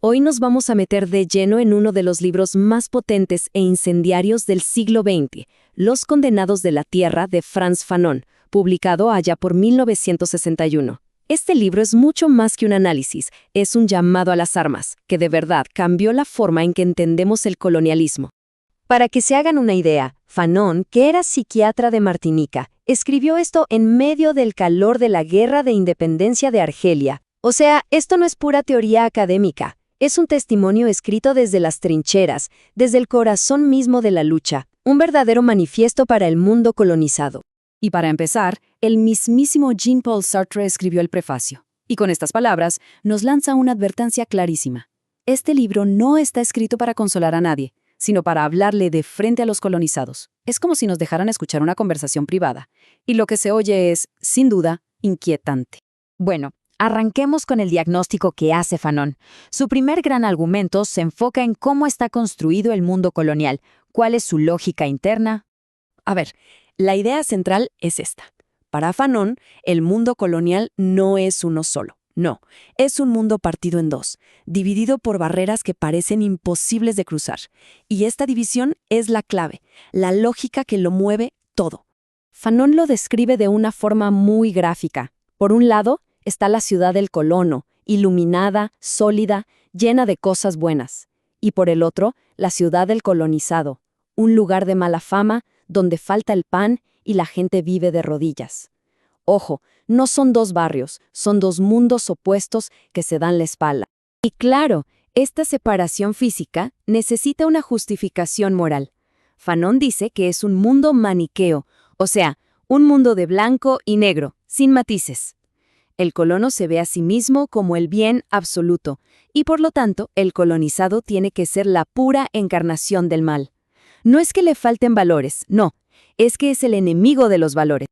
Hoy nos vamos a meter de lleno en uno de los libros más potentes e incendiarios del siglo XX, Los Condenados de la Tierra de Frantz Fanon, publicado allá por 1961. Este libro es mucho más que un análisis, es un llamado a las armas, que de verdad cambió la forma en que entendemos el colonialismo. Para que se hagan una idea, Fanon, que era psiquiatra de Martinica, escribió esto en medio del calor de la Guerra de Independencia de Argelia. O sea, esto no es pura teoría académica, es un testimonio escrito desde las trincheras, desde el corazón mismo de la lucha, un verdadero manifiesto para el mundo colonizado. Y para empezar, el mismísimo Jean-Paul Sartre escribió el prefacio. Y con estas palabras nos lanza una advertencia clarísima. Este libro no está escrito para consolar a nadie, sino para hablarle de frente a los colonizados. Es como si nos dejaran escuchar una conversación privada. Y lo que se oye es, sin duda, inquietante. Bueno, arranquemos con el diagnóstico que hace Fanon. Su primer gran argumento se enfoca en cómo está construido el mundo colonial, cuál es su lógica interna. A ver, la idea central es esta. Para Fanon, el mundo colonial no es uno solo. No, es un mundo partido en dos, dividido por barreras que parecen imposibles de cruzar. Y esta división es la clave, la lógica que lo mueve todo. Fanon lo describe de una forma muy gráfica. Por un lado, está la ciudad del colono, iluminada, sólida, llena de cosas buenas. Y por el otro, la ciudad del colonizado, un lugar de mala fama, donde falta el pan y la gente vive de rodillas. Ojo, no son dos barrios, son dos mundos opuestos que se dan la espalda. Y claro, esta separación física necesita una justificación moral. Fanon dice que es un mundo maniqueo, o sea, un mundo de blanco y negro, sin matices. El colono se ve a sí mismo como el bien absoluto, y por lo tanto, el colonizado tiene que ser la pura encarnación del mal. No es que le falten valores, no, es que es el enemigo de los valores.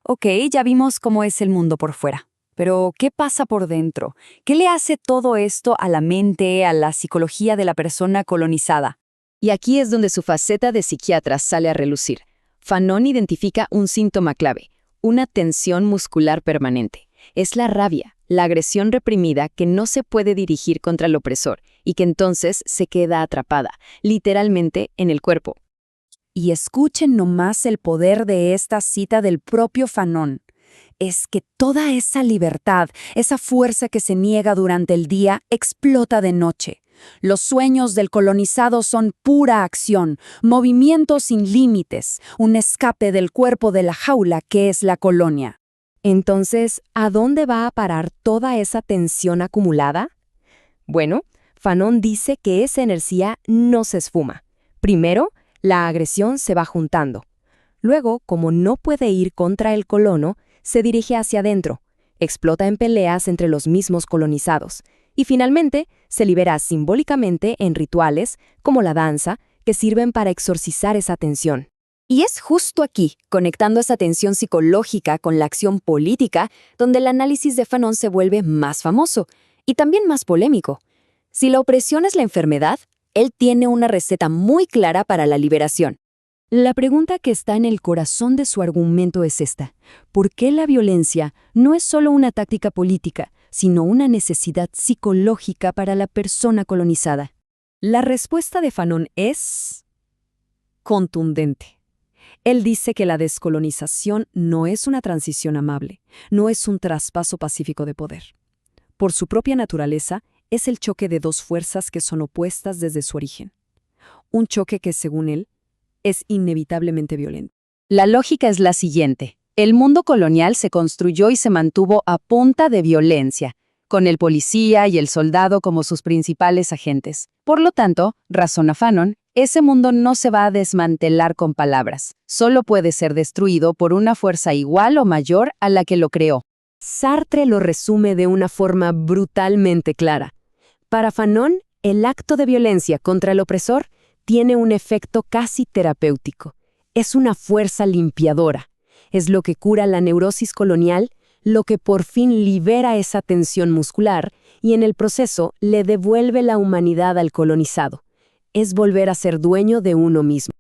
Ok, ya vimos cómo es el mundo por fuera. Pero, ¿qué pasa por dentro? ¿Qué le hace todo esto a la mente, a la psicología de la persona colonizada? Y aquí es donde su faceta de psiquiatra sale a relucir. Fanon identifica un síntoma clave, una tensión muscular permanente. Es la rabia, la agresión reprimida que no se puede dirigir contra el opresor y que entonces se queda atrapada, literalmente, en el cuerpo. Y escuchen nomás el poder de esta cita del propio Fanon. Es que toda esa libertad, esa fuerza que se niega durante el día, explota de noche. Los sueños del colonizado son pura acción, movimiento sin límites, un escape del cuerpo de la jaula que es la colonia. Entonces, ¿a dónde va a parar toda esa tensión acumulada? Bueno, Fanon dice que esa energía no se esfuma. Primero, la agresión se va juntando. Luego, como no puede ir contra el colono, se dirige hacia adentro, explota en peleas entre los mismos colonizados y finalmente se libera simbólicamente en rituales, como la danza, que sirven para exorcizar esa tensión. Y es justo aquí, conectando esa tensión psicológica con la acción política, donde el análisis de Fanon se vuelve más famoso y también más polémico. Si la opresión es la enfermedad, él tiene una receta muy clara para la liberación. La pregunta que está en el corazón de su argumento es esta: ¿por qué la violencia no es solo una táctica política, sino una necesidad psicológica para la persona colonizada? La respuesta de Fanon es contundente. Él dice que la descolonización no es una transición amable, no es un traspaso pacífico de poder. Por su propia naturaleza, es el choque de dos fuerzas que son opuestas desde su origen. Un choque que, según él, es inevitablemente violento. La lógica es la siguiente. El mundo colonial se construyó y se mantuvo a punta de violencia, con el policía y el soldado como sus principales agentes. Por lo tanto, razona Fanon, ese mundo no se va a desmantelar con palabras. Solo puede ser destruido por una fuerza igual o mayor a la que lo creó. Sartre lo resume de una forma brutalmente clara. Para Fanon, el acto de violencia contra el opresor tiene un efecto casi terapéutico. Es una fuerza limpiadora. Es lo que cura la neurosis colonial, lo que por fin libera esa tensión muscular y en el proceso le devuelve la humanidad al colonizado. Es volver a ser dueño de uno mismo.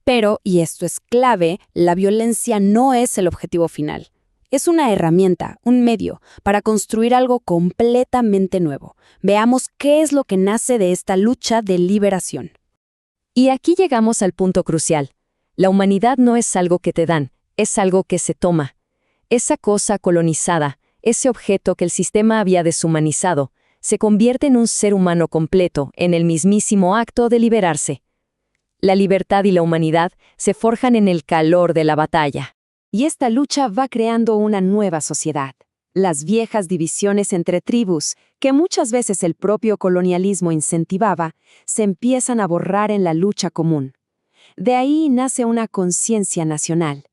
Pero, y esto es clave, la violencia no es el objetivo final. Es una herramienta, un medio, para construir algo completamente nuevo. Veamos qué es lo que nace de esta lucha de liberación. Y aquí llegamos al punto crucial. La humanidad no es algo que te dan, es algo que se toma. Esa cosa colonizada, ese objeto que el sistema había deshumanizado, se convierte en un ser humano completo, en el mismísimo acto de liberarse. La libertad y la humanidad se forjan en el calor de la batalla. Y esta lucha va creando una nueva sociedad. Las viejas divisiones entre tribus, que muchas veces el propio colonialismo incentivaba, se empiezan a borrar en la lucha común. De ahí nace una conciencia nacional.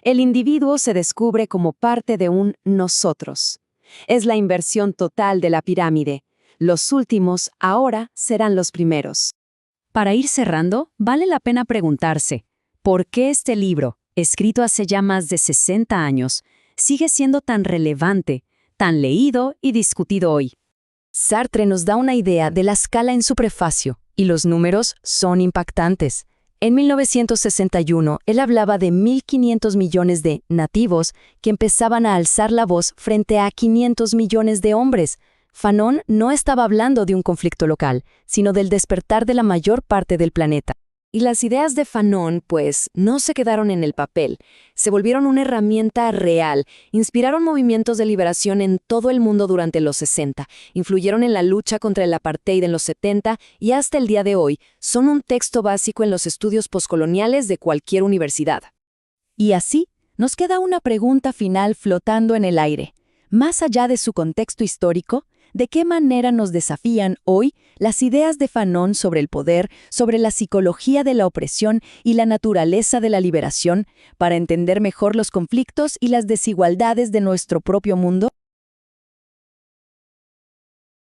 El individuo se descubre como parte de un nosotros. Es la inversión total de la pirámide. Los últimos ahora serán los primeros. Para ir cerrando, vale la pena preguntarse, ¿por qué este libro, escrito hace ya más de 60 años, sigue siendo tan relevante, tan leído y discutido hoy? Sartre nos da una idea de la escala en su prefacio, y los números son impactantes. En 1961, él hablaba de 1.500 millones de nativos que empezaban a alzar la voz frente a 500 millones de hombres. Fanon no estaba hablando de un conflicto local, sino del despertar de la mayor parte del planeta. Y las ideas de Fanon, pues, no se quedaron en el papel, se volvieron una herramienta real, inspiraron movimientos de liberación en todo el mundo durante los 60, influyeron en la lucha contra el apartheid en los 70 y hasta el día de hoy son un texto básico en los estudios poscoloniales de cualquier universidad. Y así, nos queda una pregunta final flotando en el aire. Más allá de su contexto histórico, ¿de qué manera nos desafían hoy las ideas de Fanon sobre el poder, sobre la psicología de la opresión y la naturaleza de la liberación, para entender mejor los conflictos y las desigualdades de nuestro propio mundo?